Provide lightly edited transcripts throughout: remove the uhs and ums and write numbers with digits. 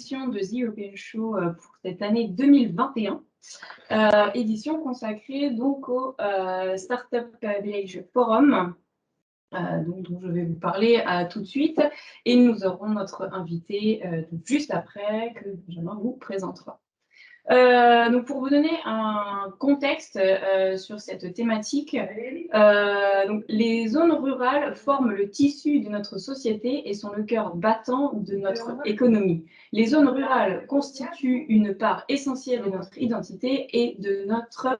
édition de The European Show pour cette année 2021. Édition consacrée donc au Startup Village Forum, dont je vais vous parler tout de suite. Et nous aurons notre invité juste après, que Benjamin vous présentera. Donc pour vous donner un contexte sur cette thématique, donc les zones rurales forment le tissu de notre société et sont le cœur battant de notre économie. Les zones rurales constituent une part essentielle de notre identité et de notre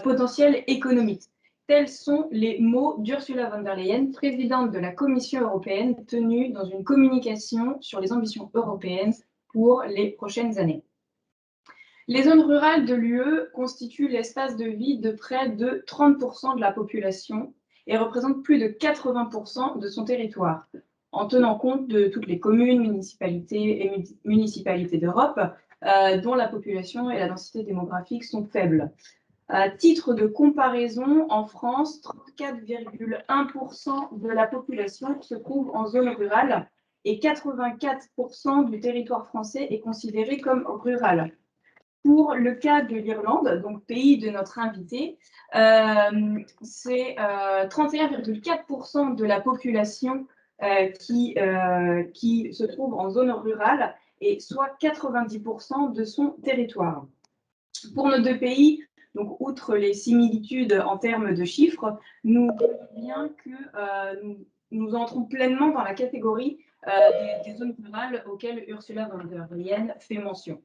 potentiel économique. Tels sont les mots d'Ursula von der Leyen, présidente de la Commission européenne, tenue dans une communication sur les ambitions européennes pour les prochaines années. Les zones rurales de l'UE constituent l'espace de vie de près de 30% de la population et représentent plus de 80% de son territoire, en tenant compte de toutes les communes, municipalités et municipalités d'Europe, dont la population et la densité démographique sont faibles. À titre de comparaison, en France, 34,1% de la population se trouve en zone rurale et 84% du territoire français est considéré comme rural. Pour le cas de l'Irlande, donc pays de notre invité, c'est 31,4% de la population qui se trouve en zone rurale et soit 90% de son territoire. Pour nos deux pays, donc outre les similitudes en termes de chiffres, nous voyons bien que nous entrons pleinement dans la catégorie des zones rurales auxquelles Ursula von der Leyen fait mention.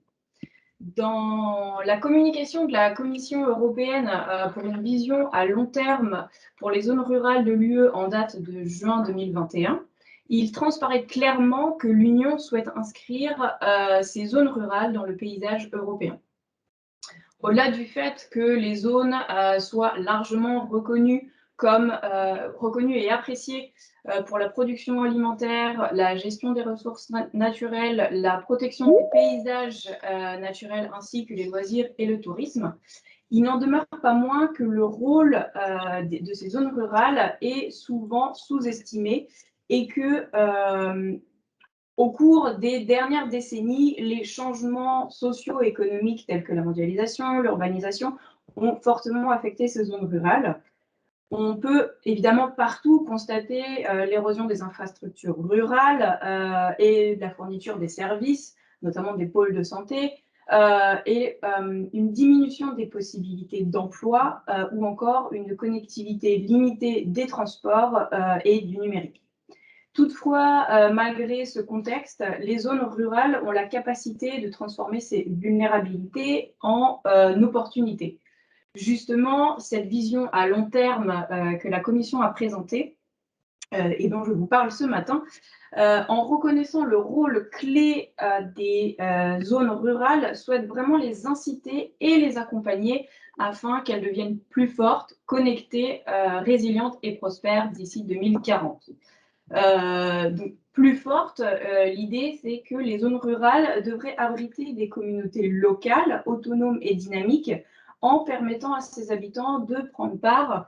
Dans la communication de la Commission européenne pour une vision à long terme pour les zones rurales de l'UE en date de juin 2021, il transparaît clairement que l'Union souhaite inscrire ces zones rurales dans le paysage européen. Au-delà du fait que les zones soient largement reconnues et appréciées pour la production alimentaire, la gestion des ressources naturelles, la protection des paysages naturels ainsi que les loisirs et le tourisme, il n'en demeure pas moins que le rôle de ces zones rurales est souvent sous-estimé et que au cours des dernières décennies, les changements socio-économiques tels que la mondialisation, l'urbanisation ont fortement affecté ces zones rurales. On peut évidemment partout constater l'érosion des infrastructures rurales et de la fourniture des services, notamment des pôles de santé, et une diminution des possibilités d'emploi ou encore une connectivité limitée des transports et du numérique. Toutefois, malgré ce contexte, les zones rurales ont la capacité de transformer ces vulnérabilités en opportunités. Justement, cette vision à long terme que la Commission a présentée et dont je vous parle ce matin, en reconnaissant le rôle clé des zones rurales, souhaite vraiment les inciter et les accompagner afin qu'elles deviennent plus fortes, connectées, résilientes et prospères d'ici 2040. Donc, plus forte, l'idée c'est que les zones rurales devraient abriter des communautés locales, autonomes et dynamiques, en permettant à ses habitants de prendre part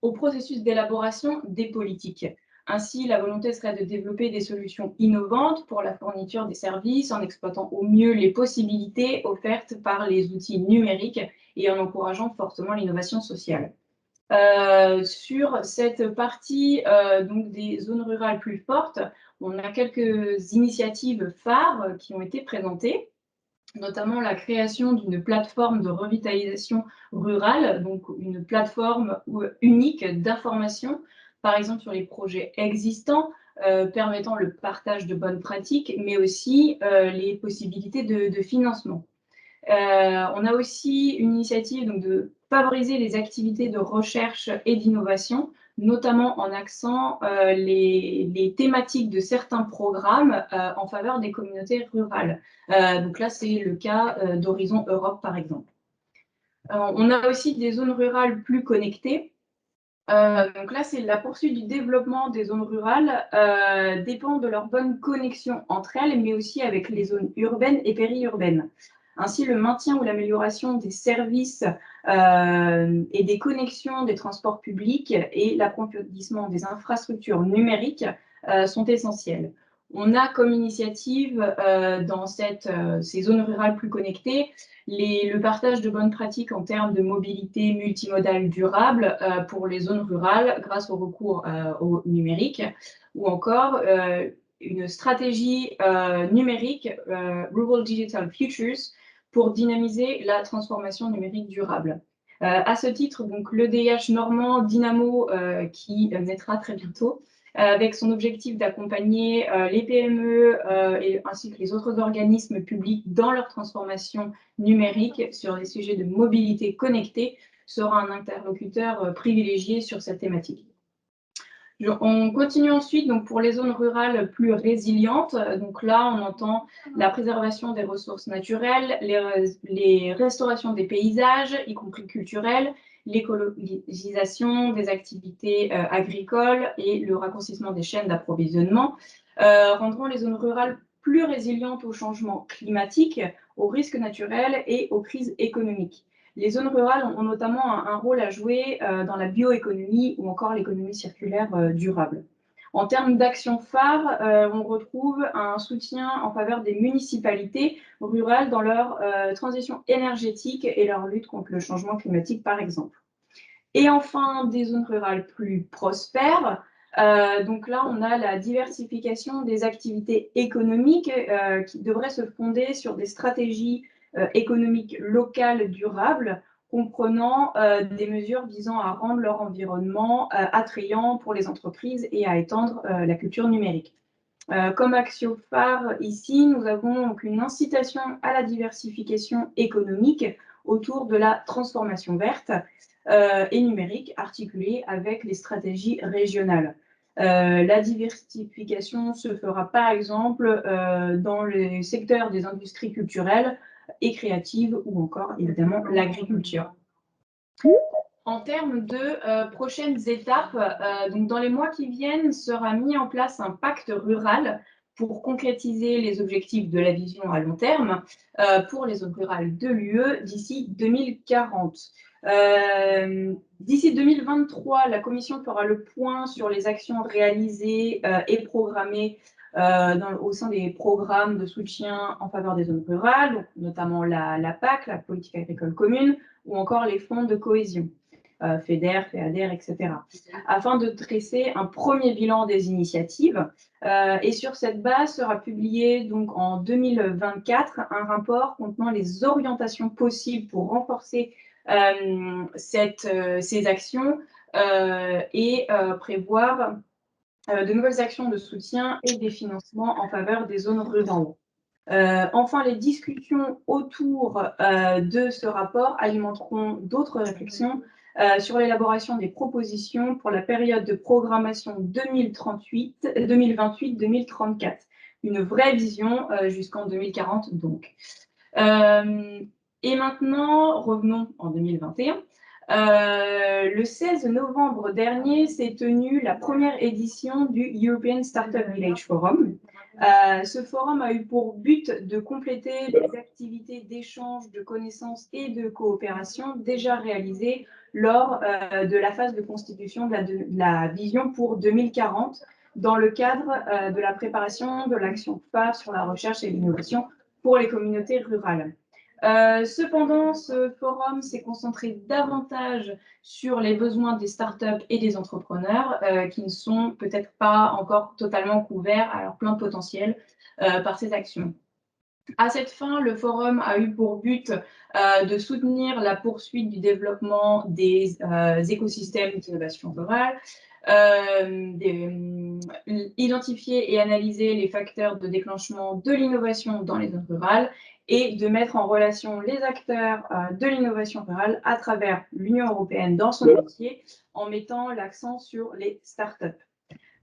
au processus d'élaboration des politiques. Ainsi, la volonté serait de développer des solutions innovantes pour la fourniture des services en exploitant au mieux les possibilités offertes par les outils numériques et en encourageant fortement l'innovation sociale. Sur cette partie donc des zones rurales plus fortes, on a quelques initiatives phares qui ont été présentées, notamment la création d'une plateforme de revitalisation rurale, donc une plateforme unique d'information, par exemple sur les projets existants, permettant le partage de bonnes pratiques, mais aussi les possibilités de financement. On a aussi une initiative donc, de favoriser les activités de recherche et d'innovation, notamment en axant les thématiques de certains programmes en faveur des communautés rurales. Donc là, c'est le cas d'Horizon Europe, par exemple. On a aussi des zones rurales plus connectées. Donc là, c'est la poursuite du développement des zones rurales dépend de leur bonne connexion entre elles, mais aussi avec les zones urbaines et périurbaines. Ainsi, le maintien ou l'amélioration des services et des connexions des transports publics et l'approfondissement des infrastructures numériques sont essentiels. On a comme initiative dans ces zones rurales plus connectées le partage de bonnes pratiques en termes de mobilité multimodale durable pour les zones rurales grâce au recours au numérique, ou encore une stratégie numérique, Rural Digital Futures, pour dynamiser la transformation numérique durable. À ce titre, donc, l'EDH normand Dynamo, qui naîtra très bientôt, avec son objectif d'accompagner les PME ainsi que les autres organismes publics dans leur transformation numérique sur les sujets de mobilité connectée, sera un interlocuteur privilégié sur cette thématique. On continue ensuite donc, pour les zones rurales plus résilientes. Donc là, on entend la préservation des ressources naturelles, les restaurations des paysages, y compris culturels, l'écologisation des activités agricoles et le raccourcissement des chaînes d'approvisionnement rendront les zones rurales plus résilientes au changement climatique, aux risques naturels et aux crises économiques. Les zones rurales ont notamment un rôle à jouer dans la bioéconomie ou encore l'économie circulaire durable. En termes d'actions phares, on retrouve un soutien en faveur des municipalités rurales dans leur transition énergétique et leur lutte contre le changement climatique, par exemple. Et enfin, des zones rurales plus prospères. Donc là, on a la diversification des activités économiques qui devraient se fonder sur des stratégies économiques locales durables, comprenant des mesures visant à rendre leur environnement attrayant pour les entreprises et à étendre la culture numérique. Comme action phare ici, nous avons donc une incitation à la diversification économique autour de la transformation verte et numérique articulée avec les stratégies régionales. La diversification se fera par exemple dans le secteur des industries culturelles et créatives ou encore évidemment l'agriculture. En termes de prochaines étapes, donc dans les mois qui viennent, sera mis en place un pacte rural pour concrétiser les objectifs de la vision à long terme pour les zones rurales de l'UE d'ici 2040. D'ici 2023, la Commission fera le point sur les actions réalisées et programmées au sein des programmes de soutien en faveur des zones rurales, donc notamment la PAC, la politique agricole commune, ou encore les fonds de cohésion. FEDER, FEADER, etc., afin de dresser un premier bilan des initiatives. Et sur cette base sera publié donc en 2024 un rapport contenant les orientations possibles pour renforcer ces actions et prévoir de nouvelles actions de soutien et des financements en faveur des zones rurales. Enfin, les discussions autour de ce rapport alimenteront d'autres réflexions sur l'élaboration des propositions pour la période de programmation 2028-2034. Une vraie vision jusqu'en 2040 donc. Et maintenant, revenons en 2021. Le 16 novembre dernier s'est tenue la première édition du European Startup Village Forum. Ce forum a eu pour but de compléter les activités d'échange de connaissances et de coopération déjà réalisées lors de la phase de constitution de la vision pour 2040 dans le cadre de la préparation de l'action phare sur la recherche et l'innovation pour les communautés rurales. Cependant, ce forum s'est concentré davantage sur les besoins des startups et des entrepreneurs qui ne sont peut-être pas encore totalement couverts à leur plein potentiel par ces actions. À cette fin, le forum a eu pour but de soutenir la poursuite du développement des écosystèmes d'innovation rurale, identifier et analyser les facteurs de déclenchement de l'innovation dans les zones rurales et de mettre en relation les acteurs de l'innovation rurale à travers l'Union européenne dans son entier en mettant l'accent sur les startups.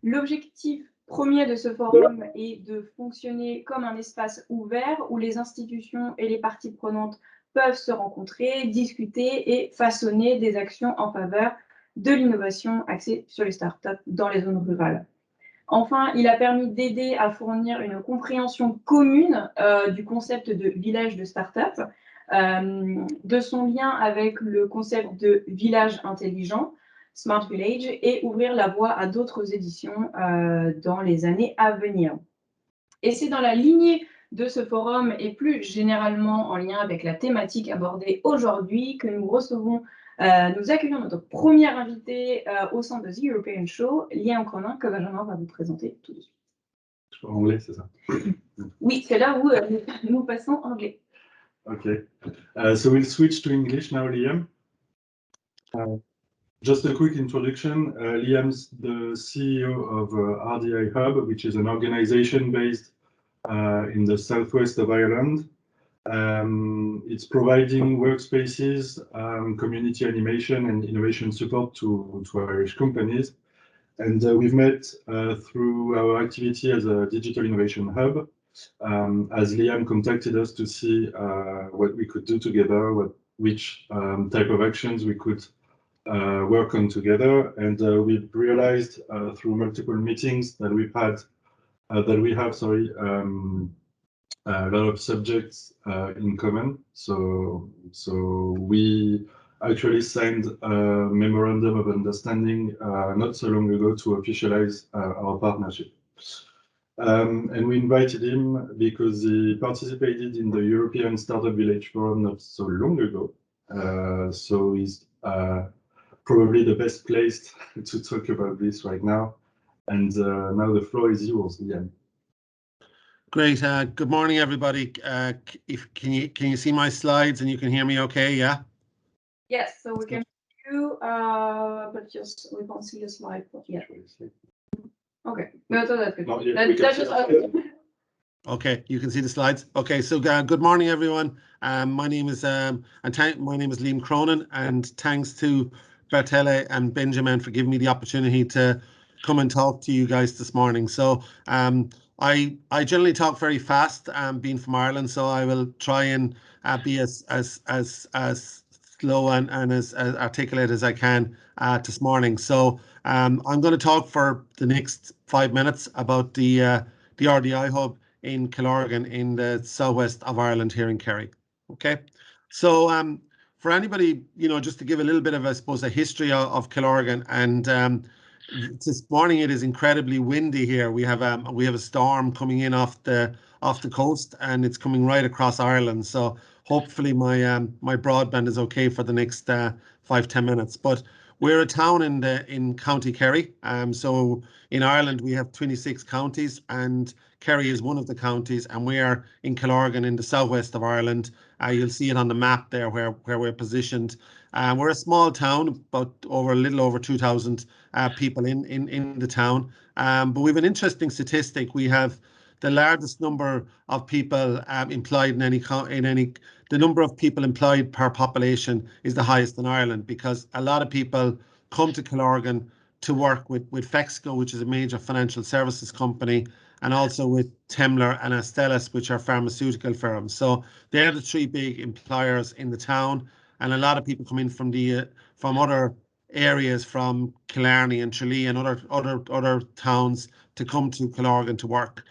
L'objectif premier de ce forum est de fonctionner comme un espace ouvert où les institutions et les parties prenantes peuvent se rencontrer, discuter et façonner des actions en faveur de l'innovation axée sur les startups dans les zones rurales. Enfin, il a permis d'aider à fournir une compréhension commune du concept de village de start-up, de son lien avec le concept de village intelligent, Smart Village, et ouvrir la voie à d'autres éditions dans les années à venir. Et c'est dans la lignée de ce forum et plus généralement en lien avec la thématique abordée aujourd'hui que nous accueillons notre première invitée au sein de The European Show, Lien en commun, que Benjamin va vous présenter tout de suite. En anglais, c'est ça? Oui, c'est là où nous passons anglais. Okay, so we'll switch to English now, Liam. Just a quick introduction. Liam's the CEO of RDI Hub, which is an organization based in the southwest of Ireland. It's providing workspaces, community animation and innovation support to Irish companies. And we've met through our activity as a digital innovation hub, as Liam contacted us to see what we could do together, which type of actions we could work on together. And we've realized through multiple meetings that we have a lot of subjects in common. So we actually signed a memorandum of understanding not so long ago to officialize our partnership. And we invited him because he participated in the European Startup Village Forum not so long ago. So he's probably the best placed to talk about this right now. And now the floor is yours, Liam. Great. Good morning, everybody. Can you see my slides and you can hear me okay? Yeah. Yes. So we can hear you, but just we can't see the slide yet. Okay. No, that's good. Okay, you can see the slides. Okay, so good morning, everyone. My name is Liam Cronin, and thanks to Bertele and Benjamin for giving me the opportunity to come and talk to you guys this morning. So I generally talk very fast, being from Ireland, so I will try and be as slow and as articulate as I can this morning. So I'm going to talk for the next 5 minutes about the RDI Hub in Killorgan in the southwest of Ireland here in Kerry. Okay, so for anybody, just to give a little bit of, I suppose, a history of Killorgan, and this morning it is incredibly windy here. We have a storm coming in off the coast, and it's coming right across Ireland. So hopefully my broadband is okay for the next 5-10 minutes. But we're a town in County Kerry. So in Ireland we have 26 counties, and Kerry is one of the counties, and we are in Killorgan in the southwest of Ireland. You'll see it on the map there where we're positioned. We're a small town, about a little over 2,000 people in the town. But we have an interesting statistic. We have the largest number of people employed the number of people employed per population is the highest in Ireland, because a lot of people come to Killorgan to work with Fexco, which is a major financial services company, and also with Temler and Astellas, which are pharmaceutical firms. So they're the three big employers in the town, and a lot of people come in from other areas, from Killarney and Tralee and other towns, to come to Killorgan to work.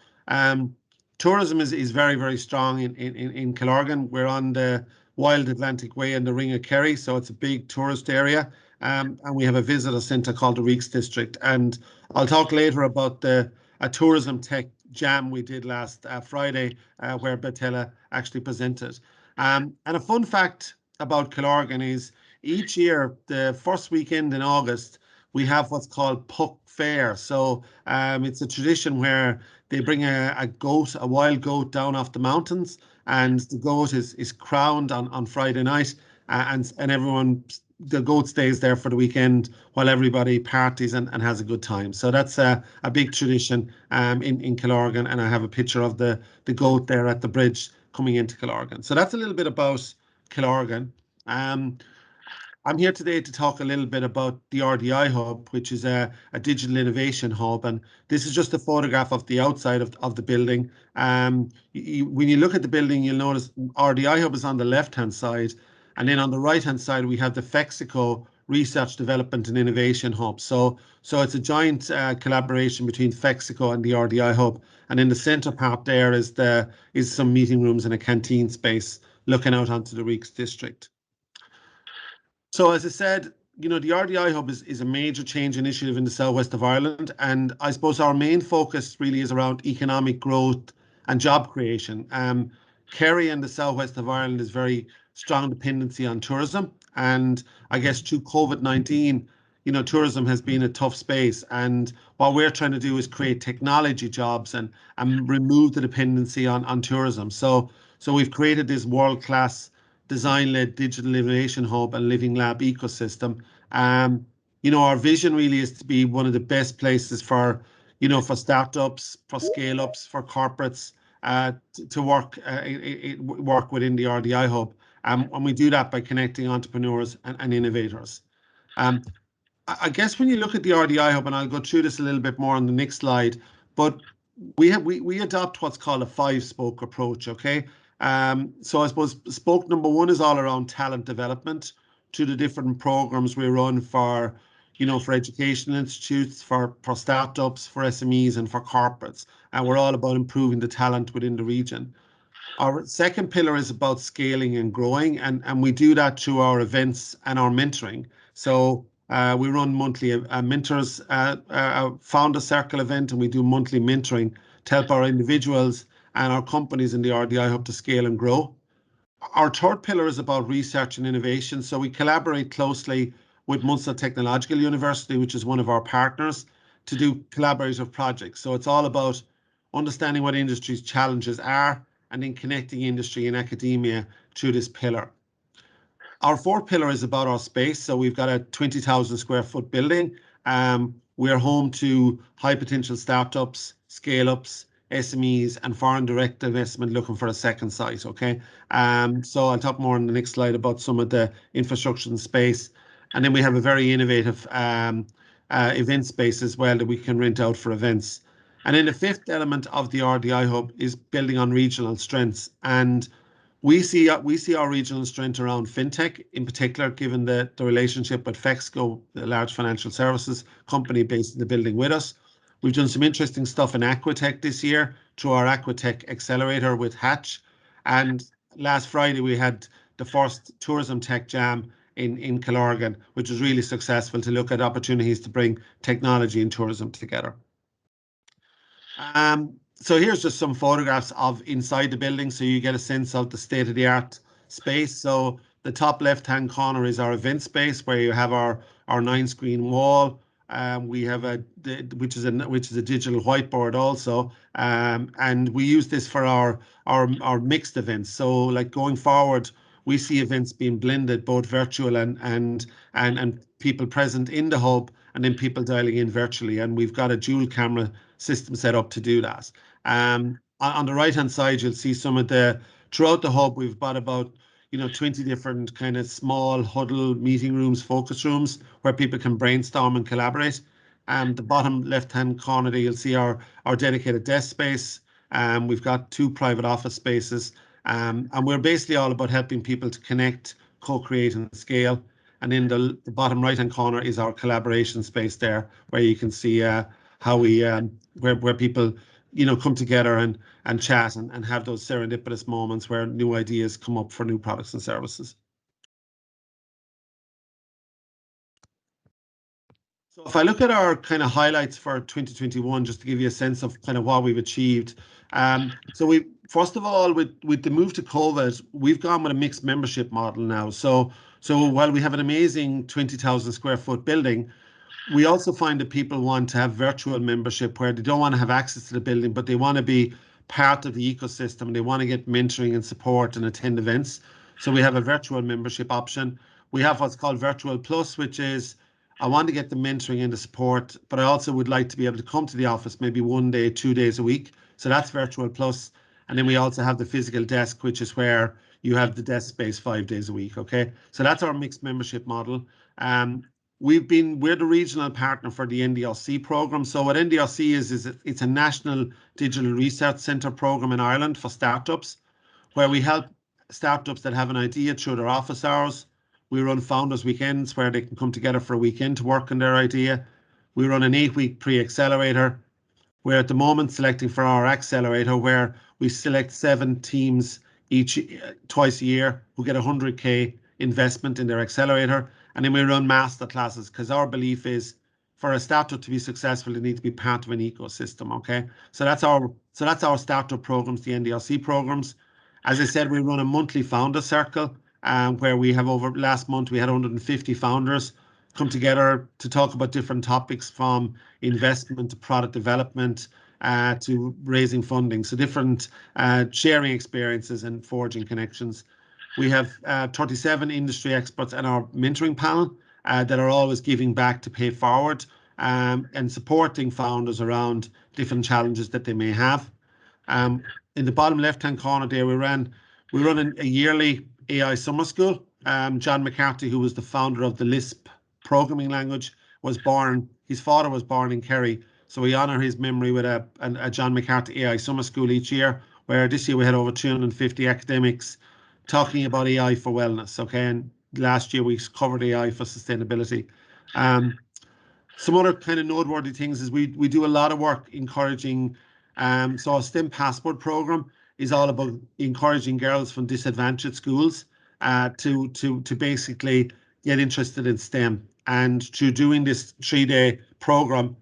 Tourism is very, very strong in Killorgan. We're on the Wild Atlantic Way in the Ring of Kerry, so it's a big tourist area. And we have a visitor centre called the Reeks District. And I'll talk later about a tourism tech jam we did last Friday, where Bertele actually presented. And a fun fact about Killorgan is each year, the first weekend in August, we have what's called Puck Fair. So it's a tradition where they bring a wild goat down off the mountains, and the goat is crowned on Friday night, and the goat stays there for the weekend while everybody parties and has a good time. So that's a big tradition in Killorgan, and I have a picture of the goat there at the bridge coming into Killorgan. So that's a little bit about Killorgan. I'm here today to talk a little bit about the RDI Hub, which is a digital innovation hub. And this is just a photograph of the outside of the building. When you look at the building, you'll notice RDI Hub is on the left-hand side. And then on the right-hand side, we have the Fexco Research, Development and Innovation Hub. So it's a joint collaboration between Fexco and the RDI Hub. And in the centre part there is some meeting rooms and a canteen space looking out onto the Reeks District. So as I said, the RDI Hub is a major change initiative in the southwest of Ireland, and I suppose our main focus really is around economic growth and job creation. Kerry and the southwest of Ireland is very strong dependency on tourism, and I guess through COVID-19, you know, tourism has been a tough space, and what we're trying to do is create technology jobs and remove the dependency on tourism. So we've created this world-class design-led digital innovation hub and living lab ecosystem. You know, our vision really is to be one of the best places for, you know, for startups, for scale-ups, for corporates to work within the RDI hub. And we do that by connecting entrepreneurs and innovators. I guess when you look at the RDI hub, and I'll go through this a little bit more on the next slide, but we adopt what's called a 5-spoke approach. Okay, so I suppose spoke number 1 is all around talent development, to the different programs we run for, you know, for educational institutes, for startups, for SMEs, and for corporates, and we're all about improving the talent within the region. Our second pillar is about scaling and growing, and we do that through our events and our mentoring. So we run monthly mentors, founder circle event, and we do monthly mentoring to help our individuals and our companies in the RDI hub to scale and grow. Our third pillar is about research and innovation. So we collaborate closely with Munster Technological University, which is one of our partners, to do collaborative projects. So it's all about understanding what industry's challenges are and then connecting industry and academia through this pillar. Our fourth pillar is about our space. So we've got a 20,000 square foot building. We're home to high potential startups, scale-ups, SMEs, and foreign direct investment looking for a second site. Okay, so I'll talk more on the next slide about some of the infrastructure and space. And then we have a very innovative event space as well that we can rent out for events. And then the fifth element of the RDI hub is building on regional strengths. And we see our regional strength around fintech, in particular, given the relationship with Fexco, the large financial services company based in the building with us. We've done some interesting stuff in Aquatech this year through our Aquatech Accelerator with Hatch. And last Friday, we had the first Tourism Tech Jam in Killorgan, which was really successful to look at opportunities to bring technology and tourism together. So here's just some photographs of inside the building, so you get a sense of the state-of-the-art space. So the top left-hand corner is our event space, where you have our 9-screen wall. We have which is a digital whiteboard also, and we use this for our mixed events. So like going forward, we see events being blended, both virtual and people present in the hub, and then people dialing in virtually. And we've got a dual camera system set up to do that. On the right hand side, you'll see some of throughout the hub, we've got about 20 different kind of small huddle meeting rooms, focus rooms, where people can brainstorm and collaborate. The bottom left hand corner there, you'll see our dedicated desk space. We've got 2 private office spaces, and we're basically all about helping people to connect, co-create, and scale. And in the bottom right hand corner is our collaboration space there, where you can see how we where people come together and chat and have those serendipitous moments where new ideas come up for new products and services. So if I look at our kind of highlights for 2021, just to give you a sense of kind of what we've achieved. So first of all, with the move to COVID, we've gone with a mixed membership model now. So while we have an amazing 20,000 square foot building, we also find that people want to have virtual membership where they don't want to have access to the building, but they want to be part of the ecosystem. They want to get mentoring and support and attend events. So we have a virtual membership option. We have what's called Virtual Plus, which is I want to get the mentoring and the support, but I also would like to be able to come to the office maybe 1 day, 2 days a week. So that's Virtual Plus. And then we also have the physical desk, which is where you have the desk space 5 days a week. Okay, so that's our mixed membership model. We're the regional partner for the NDRC program. So what NDRC is it's a national digital research centre program in Ireland for startups, where we help startups that have an idea through their office hours. We run founders weekends where they can come together for a weekend to work on their idea. We run an 8-week pre-accelerator. We're at the moment selecting for our accelerator, where we select 7 teams twice a year who get 100K investment in their accelerator. And then we run master classes, because our belief is for a startup to be successful, they need to be part of an ecosystem. Okay, so that's our So that's our startup programs, the NDRC programs. As I said, we run a monthly founder circle where we have last month, we had 150 founders come together to talk about different topics from investment to product development to raising funding. So different sharing experiences and forging connections. We have 37 industry experts in our mentoring panel that are always giving back to pay forward and supporting founders around different challenges that they may have. In the bottom left-hand corner there, we run a yearly AI summer school. John McCarthy, who was the founder of the Lisp programming language, his father was born in Kerry. So we honour his memory with a John McCarthy AI summer school each year, where this year we had over 250 academics talking about AI for wellness, okay? And last year we covered AI for sustainability. Some other kind of noteworthy things is we do a lot of work encouraging, so our STEM Passport program is all about encouraging girls from disadvantaged schools to basically get interested in STEM. And through doing this 3-day program,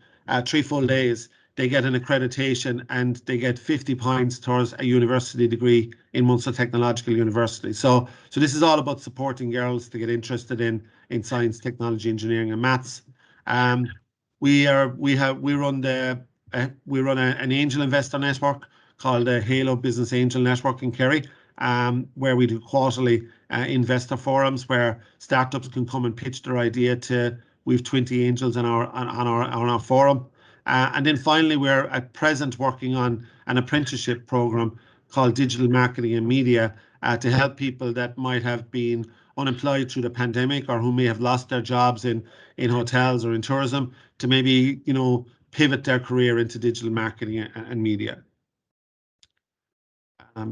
3 full days, they get an accreditation and they get 50 points towards a university degree in Munster Technological University. So this is all about supporting girls to get interested in science, technology, engineering, and maths. We run an angel investor network called the Halo Business Angel Network in Kerry, where we do quarterly investor forums where startups can come and pitch their idea to. We've 20 angels on our forum. And then finally, we're at present working on an apprenticeship program called Digital Marketing and Media to help people that might have been unemployed through the pandemic or who may have lost their jobs in hotels or in tourism to maybe, pivot their career into digital marketing and media.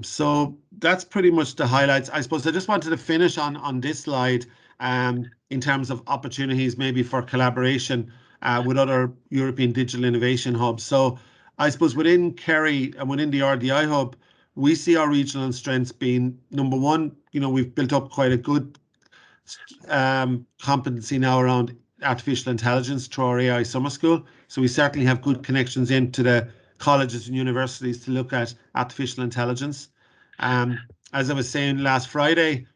So that's pretty much the highlights. I suppose I just wanted to finish on this slide in terms of opportunities maybe for collaboration with other European digital innovation hubs. So I suppose within Kerry and within the RDI hub, we see our regional strengths being number one, we've built up quite a good competency now around artificial intelligence through our AI summer school. So we certainly have good connections into the colleges and universities to look at artificial intelligence. As I was saying last Friday,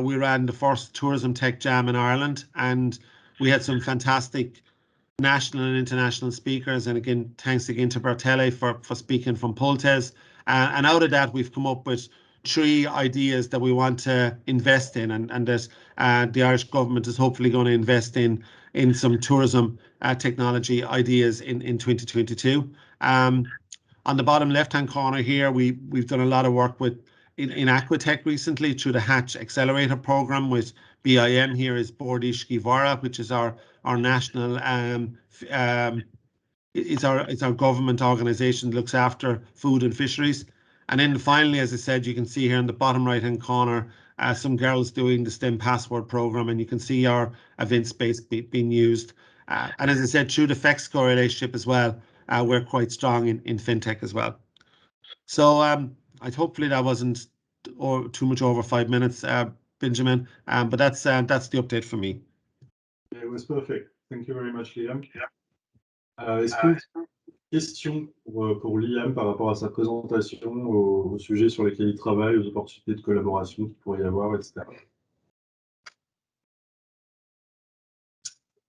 we ran the first tourism tech jam in Ireland, and we had some fantastic national and international speakers. And again, thanks again to Bertele for speaking from Pultes. And out of that, we've come up with 3 ideas that we want to invest in, and that the Irish government is hopefully going to invest in some tourism technology ideas in 2022. On the bottom left-hand corner here, we've done a lot of work in Aquatech recently through the Hatch Accelerator program with BIM. Here is Bordi Shkivara, which is our national it's our government organisation that looks after food and fisheries. And then finally, as I said, you can see here in the bottom right-hand corner, some girls doing the STEM Passport program, and you can see our event space being used. And as I said, through the FEXCO relationship as well, we're quite strong in fintech as well. So hopefully that wasn't too much over 5 minutes, Benjamin, but that's the update for me. Yeah, it was perfect. Thank you very much, Liam. Est-ce que question pour Liam par rapport à sa présentation, aux sujets sur lesquels il travaille, aux opportunités de collaboration qu'il pourrait y avoir, etc.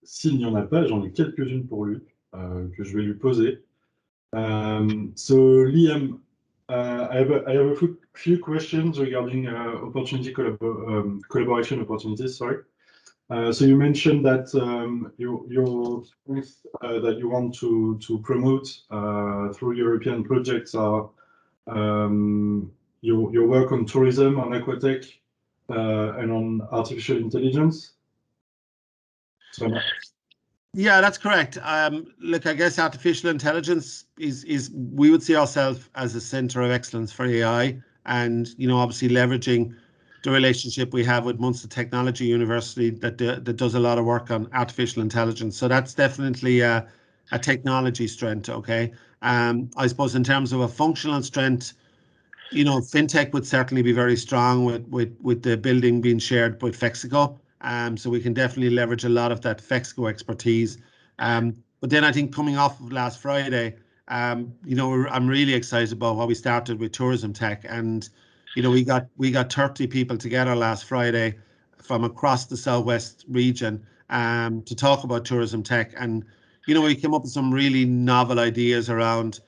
S'il n'y en a pas, j'en ai quelques-unes pour lui que je vais lui poser. So Liam, I have a few questions regarding collaboration opportunities. Sorry. So you mentioned that your strengths that you want to promote through European projects are your work on tourism, on aquatech, and on artificial intelligence. So, yeah, that's correct. Look, I guess artificial intelligence is we would see ourselves as a centre of excellence for AI, and obviously leveraging the relationship we have with Munster Technology University that does a lot of work on artificial intelligence. So that's definitely a technology strength. Okay, I suppose in terms of a functional strength, fintech would certainly be very strong with the building being shared with FEXCO. So we can definitely leverage a lot of that FEXCO expertise. But then I think coming off of last Friday, you know, I'm really excited about what we started with tourism tech, and you know, we got 30 people together last Friday from across the Southwest region to talk about tourism tech, and you know, we came up with some really novel ideas around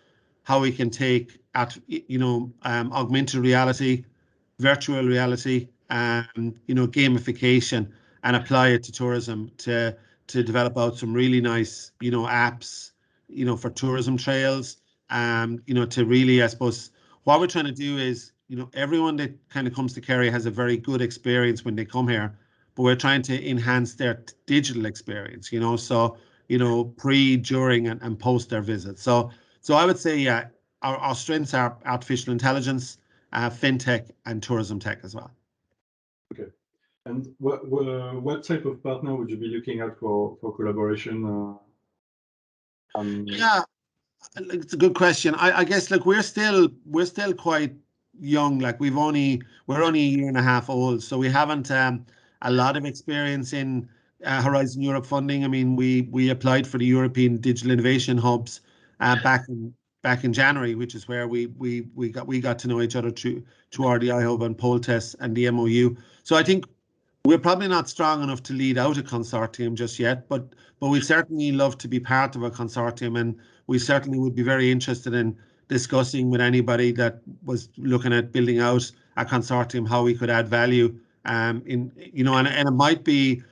how we can take augmented reality, virtual reality, you know, gamification, and apply it to tourism to develop out some really nice, you know, apps, you know, for tourism trails. You know, to really, I suppose, what we're trying to do is, you know, everyone that kind of comes to Kerry has a very good experience when they come here, but we're trying to enhance their digital experience, you know, so, you know, pre, during, and post their visit. So I would say, yeah, our strengths are artificial intelligence, fintech, and tourism tech as well. Okay. And what type of partner would you be looking at for collaboration? Yeah, it's a good question. I guess, look, we're still quite young. Like we're only a year and a half old, so we haven't a lot of experience in Horizon Europe funding. I mean, we applied for the European Digital Innovation Hubs back in January, which is where we got to know each other through RDI Hub and Poltest and the MOU. So I think we're probably not strong enough to lead out a consortium just yet, but we'd certainly love to be part of a consortium, and we certainly would be very interested in discussing with anybody that was looking at building out a consortium how we could add value in, you know, and it might be,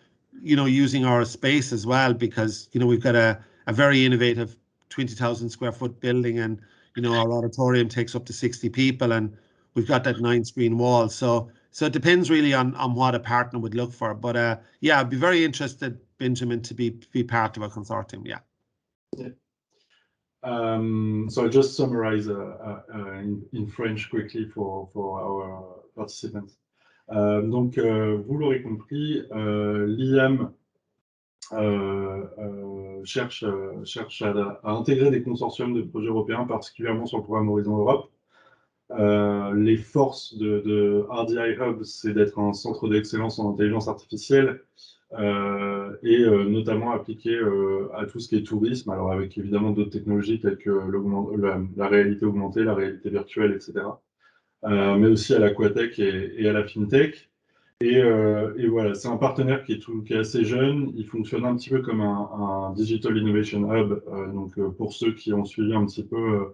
you know, using our space as well, because, you know, we've got a very innovative 20,000 square foot building, and, you know, our auditorium takes up to 60 people, and we've got that 9-screen wall. So it depends really on what a partner would look for. But yeah, I'd be very interested, Benjamin, to be part of a consortium. Yeah. So I'll just summarize in French quickly for our participants. Donc, vous l'aurez compris, l'IAM cherche à intégrer des consortiums de projets européens, particulièrement sur le programme Horizon Europe. Les forces de RDI Hub, c'est d'être un centre d'excellence en intelligence artificielle et notamment appliqué à tout ce qui est tourisme, alors avec évidemment d'autres technologies telles que la réalité augmentée, la réalité virtuelle, etc. Mais aussi à l'aquatech et à la fintech. Et voilà, c'est un partenaire qui est assez jeune. Il fonctionne un petit peu comme un Digital Innovation Hub. Donc pour ceux qui ont suivi un petit peu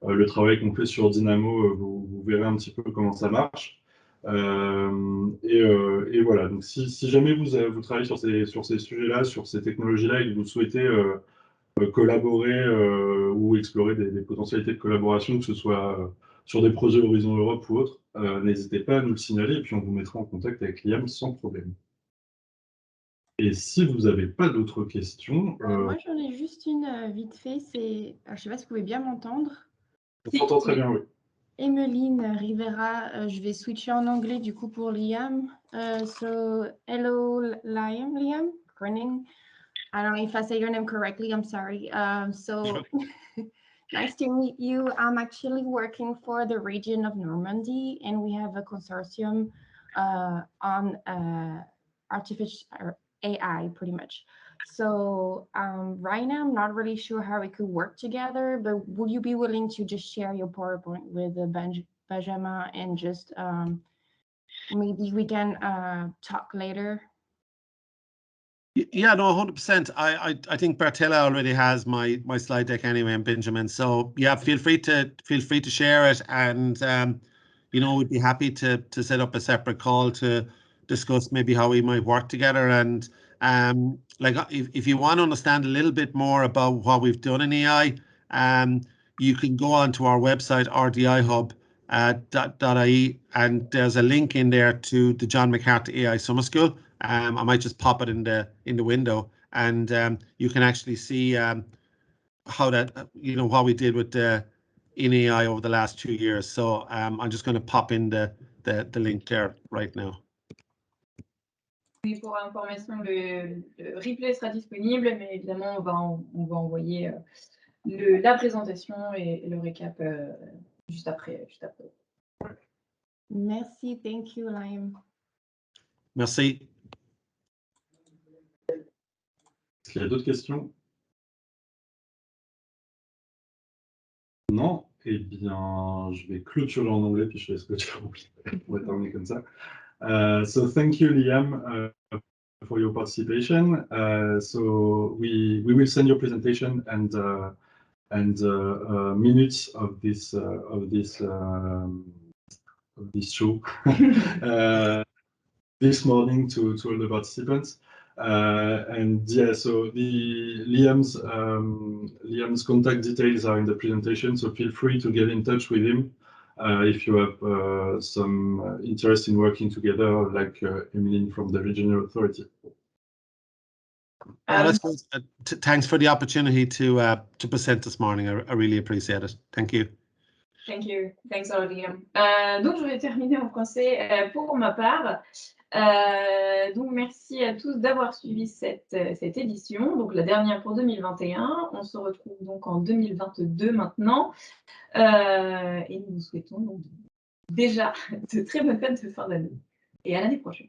le travail qu'on fait sur Dynamo, vous verrez un petit peu comment ça marche. Et voilà, donc si jamais vous travaillez sur ces sujets-là, sur ces technologies-là, et que vous souhaitez collaborer ou explorer des potentialités de collaboration, que ce soit sur des projets Horizon Europe ou autres, n'hésitez pas à nous le signaler, et puis on vous mettra en contact avec l'IAM sans problème. Et si vous n'avez pas d'autres questions... Moi, j'en ai juste une vite fait. Je ne sais pas si vous pouvez bien m'entendre. On s'entend très bien, oui. Emeline Rivera, je vais switcher en anglais du coup pour Liam. So, hello Liam Grinning. I don't know if I say your name correctly, I'm sorry. So, nice to meet you. I'm actually working for the region of Normandy, and we have a consortium on artificial AI, pretty much. So right now, I'm not really sure how we could work together, but would you be willing to just share your PowerPoint with Benjamin and just maybe we can talk later? Yeah, no, 100%. I think Bertella already has my slide deck anyway, and Benjamin. So yeah, feel free to share it, and you know, we'd be happy to set up a separate call to discuss maybe how we might work together. And like if you want to understand a little bit more about what we've done in AI, you can go onto our website rdihub.ie, and there's a link in there to the John McCarthy AI Summer School. I might just pop it in the window, and you can actually see how that, you know, what we did with in AI over the last 2 years. So I'm just going to pop in the link there right now. Oui, pour information, le replay sera disponible, mais évidemment, on va envoyer la présentation et le récap juste après. Merci, thank you, Liam. Merci. Est-ce qu'il y a d'autres questions? Non, eh bien, je vais clôturer en anglais, puis je te laisse clôturer en anglais. On va terminer comme ça. So thank you, Liam, for your participation. So we will send your presentation and minutes of this show this morning to all the participants. And yeah, so Liam's contact details are in the presentation, so feel free to get in touch with him if you have some interest in working together, like Emmeline from the regional authority. Thanks for the opportunity to present this morning. I really appreciate it. Thank you. Thank you. Thanks a lot, Liam. Donc, je vais terminer en français pour ma part. Donc, merci à tous d'avoir suivi cette édition, donc la dernière pour 2021. On se retrouve donc en 2022 maintenant. Et nous vous souhaitons donc déjà de très bonnes fêtes de fin d'année. Et à l'année prochaine.